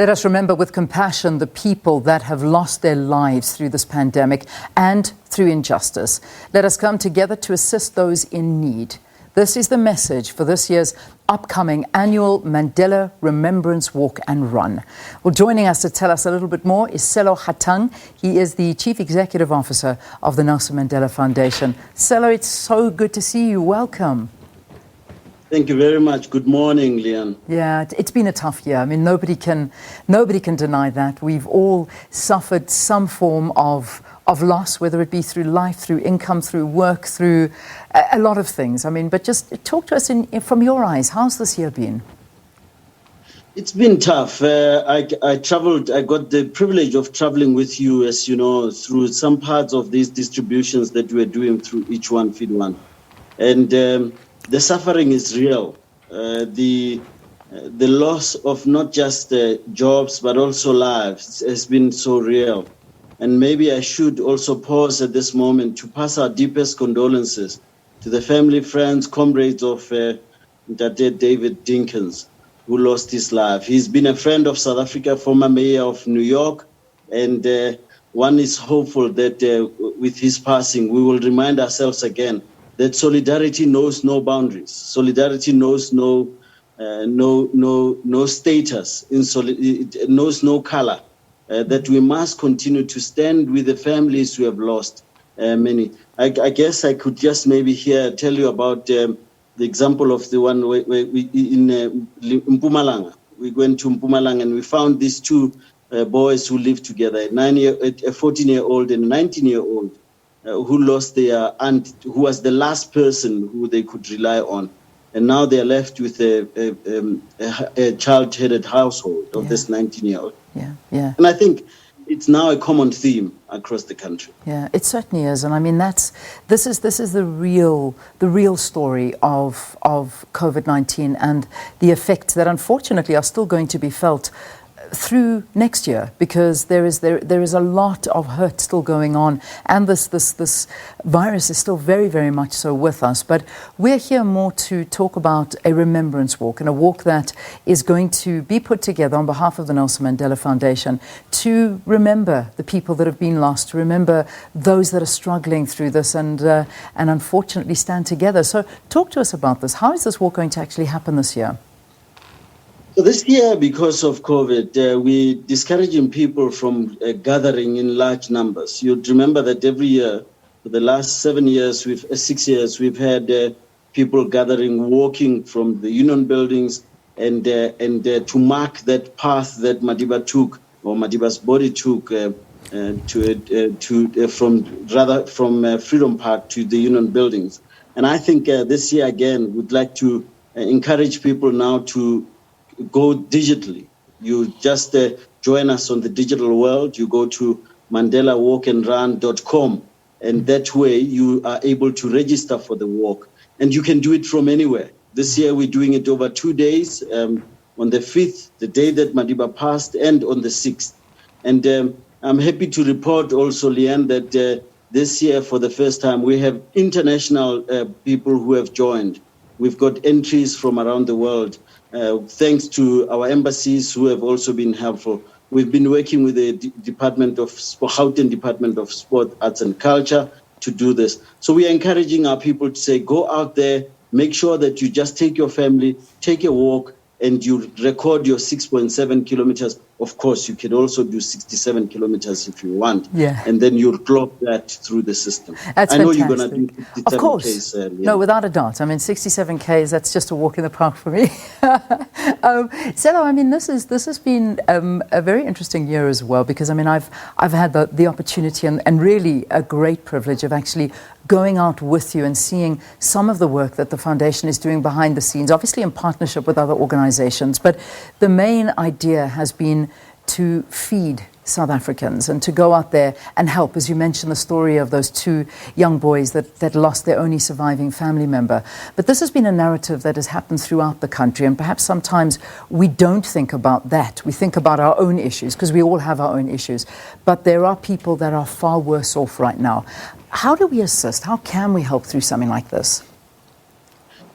Let us remember with compassion the people that have lost their lives through this pandemic and through injustice. Let us come together to assist those in need. This is the message for this year's upcoming annual Mandela Remembrance Walk and Run. Well, joining us to tell us a little bit more is Sello Hatang. He is the Chief Executive Officer of the Nelson Mandela Foundation. Sello, it's so good to see you. Welcome. Thank you very much. Good morning, Leanne. Yeah, it's been a tough year. I mean, nobody can deny that. We've all suffered some form of loss, whether it be through life, through income, through work, through a lot of things. I mean, but just talk to us from your eyes. How's this year been? It's been tough. I traveled. I got the privilege of traveling with you, as you know, through some parts of these distributions that we're doing through Each One Feed One, and the suffering is real. The loss of not just jobs but also lives has been so real. And maybe I should also pause at this moment to pass our deepest condolences to the family, friends, comrades of Dr. David Dinkins, who lost his life. He's been a friend of South Africa, former mayor of New York, and one is hopeful that with his passing, we will remind ourselves again that solidarity knows no boundaries. Solidarity knows no status. It knows no color. That we must continue to stand with the families who have lost many. I guess I could just maybe here tell you about the example of the one where we in Mpumalanga. We went to Mpumalanga and we found these two boys who lived together, a 14-year-old and a 19-year-old, who lost their aunt, who was the last person who they could rely on. And now they're left with a child-headed household of this 19-year-old. Yeah. And I think it's now a common theme across the country. Yeah, it certainly is. And I mean, this is the real story of COVID-19 and the effects that unfortunately are still going to be felt through next year, because there is a lot of hurt still going on, and this virus is still very, very much so with us. But we're here more to talk about a remembrance walk, and a walk that is going to be put together on behalf of the Nelson Mandela Foundation to remember the people that have been lost, to remember those that are struggling through this, and unfortunately stand together. So talk to us about this. How is this walk going to actually happen this year? So this year, because of COVID, we're discouraging people from gathering in large numbers. You'd remember that every year, for the last 6 years, we've had people gathering, walking from the union buildings, and to mark that path that Madiba took, or Madiba's body took, from Freedom Park to the union buildings. And I think this year again, we'd like to encourage people now to go digitally. You just join us on the digital world. You go to mandelawalkandrun.com, and that way you are able to register for the walk. And you can do it from anywhere. This year we're doing it over 2 days, on the 5th, the day that Madiba passed, and on the 6th. And I'm happy to report also, Leanne, that this year for the first time we have international people who have joined. We've got entries from around the world. Thanks to our embassies who have also been helpful. We've been working with the Gauteng Department of Sport, Arts and Culture to do this. So we are encouraging our people to say, go out there, make sure that you just take your family, take a walk, and you record your 6.7 kilometers. Of course, you can also do 67 kilometers if you want. Yeah. And then you'll clock that through the system. That's I know fantastic. You're going to do 67 Of course. Ks. No, without a doubt. I mean, 67 Ks, that's just a walk in the park for me. Sello, I mean, this has been a very interesting year as well, because, I mean, I've had the opportunity and really a great privilege of actually going out with you and seeing some of the work that the foundation is doing behind the scenes, obviously in partnership with other organizations. But the main idea has been to feed South Africans and to go out there and help. As you mentioned, the story of those two young boys that lost their only surviving family member. But this has been a narrative that has happened throughout the country, and perhaps sometimes we don't think about that. We think about our own issues, because we all have our own issues. But there are people that are far worse off right now. How do we assist? How can we help through something like this?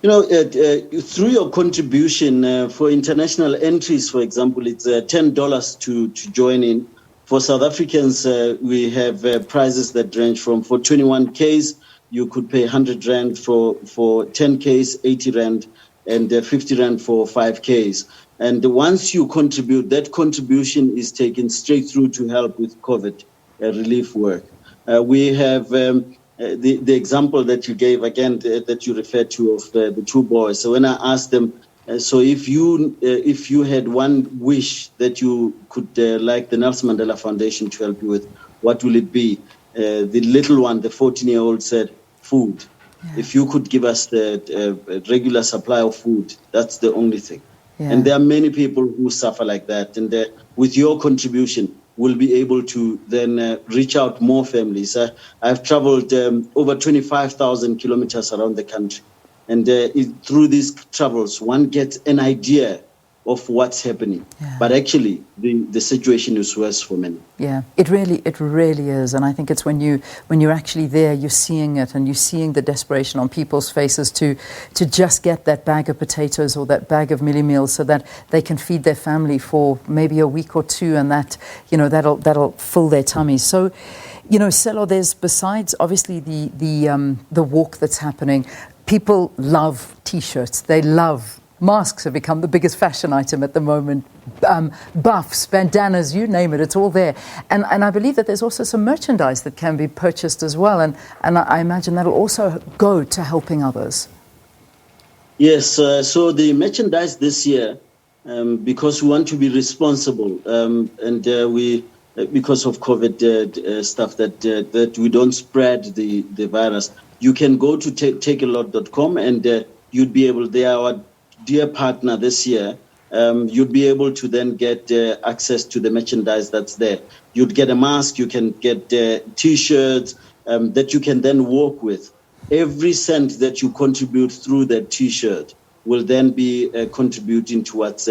Through your contribution for international entries, for example, it's $10 to join in. For South Africans, we have prizes that range from, for 21 Ks, you could pay 100 Rand, for 10 Ks, 80 Rand, and 50 Rand for 5 Ks. And once you contribute, that contribution is taken straight through to help with COVID relief work. We have the example that you gave, again, that you referred to of the two boys. So when I asked them, so if you had one wish that you could like the Nelson Mandela Foundation to help you with, what will it be? The little one, the 14-year-old, said, food. Yeah. If you could give us the regular supply of food, that's the only thing. Yeah. And there are many people who suffer like that. And with your contribution, we'll be able to then reach out more families. I've traveled over 25,000 kilometers around the country. And through these travels, one gets an idea of what's happening. Yeah. But actually, the situation is worse for many. Yeah, it really is. And I think it's when you're actually there, you're seeing it, and you're seeing the desperation on people's faces to just get that bag of potatoes or that bag of milli meals so that they can feed their family for maybe a week or two, and that'll fill their tummies. So, Sello, there's, besides obviously the walk that's happening, people love T-shirts. They love masks. Have become the biggest fashion item at the moment. Buffs, bandanas, you name it, it's all there. And I believe that there's also some merchandise that can be purchased as well. And I imagine that'll also go to helping others. Yes, so the merchandise this year, because we want to be responsible, and we because of COVID stuff that we don't spread the virus, you can go to takealot.com and you'd be able, they are our dear partner this year, you'd be able to then get access to the merchandise that's there. You'd get a mask, you can get T-shirts that you can then walk with. Every cent that you contribute through that T-shirt will then be contributing towards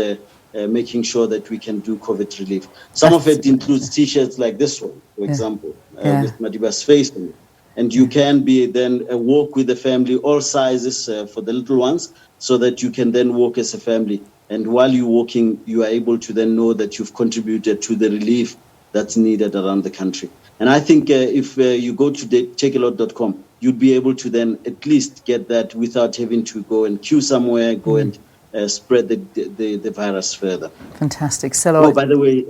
making sure that we can do COVID relief. Some of it includes T-shirts like this one, for example, with Madiba's face on it. And you can be then walk with the family, all sizes for the little ones, so that you can then walk as a family. And while you're walking, you are able to then know that you've contributed to the relief that's needed around the country. And I think if you go to takealot.com, you'd be able to then at least get that without having to go and queue somewhere, go and spread the virus further. Fantastic. Sello. Oh, by the way,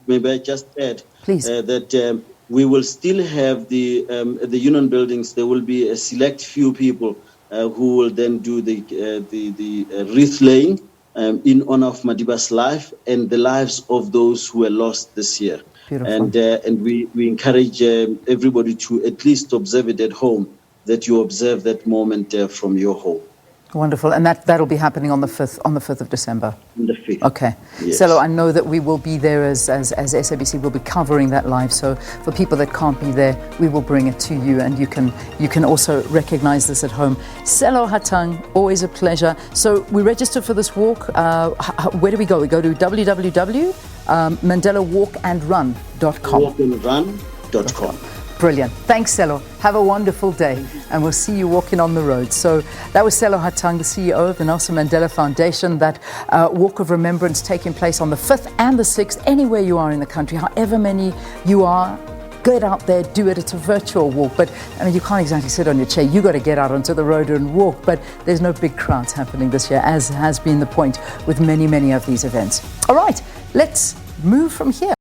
maybe I just add that we will still have the union buildings. There will be a select few people who will then do the wreath laying in honor of Madiba's life and the lives of those who were lost this year. Beautiful. And we encourage everybody to at least observe it at home, that you observe that moment from your home. Wonderful. And that'll be happening on the 5th of December. On the 5th. Okay. Yes. Sello, I know that we will be there as SABC will be covering that live. So for people that can't be there, we will bring it to you, and you can also recognize this at home. Sello Hatang, always a pleasure. So we registered for this walk. Where do we go? We go to www.mandelawalkandrun.com. Walkandrun.com. Brilliant. Thanks, Sello. Have a wonderful day, and we'll see you walking on the road. So that was Sello Hatang, the CEO of the Nelson Mandela Foundation. That walk of remembrance taking place on the 5th and the 6th, anywhere you are in the country, however many you are. Get out there, do it. It's a virtual walk, but I mean, you can't exactly sit on your chair. You got to get out onto the road and walk. But there's no big crowds happening this year, as has been the point with many of these events. All right, let's move from here.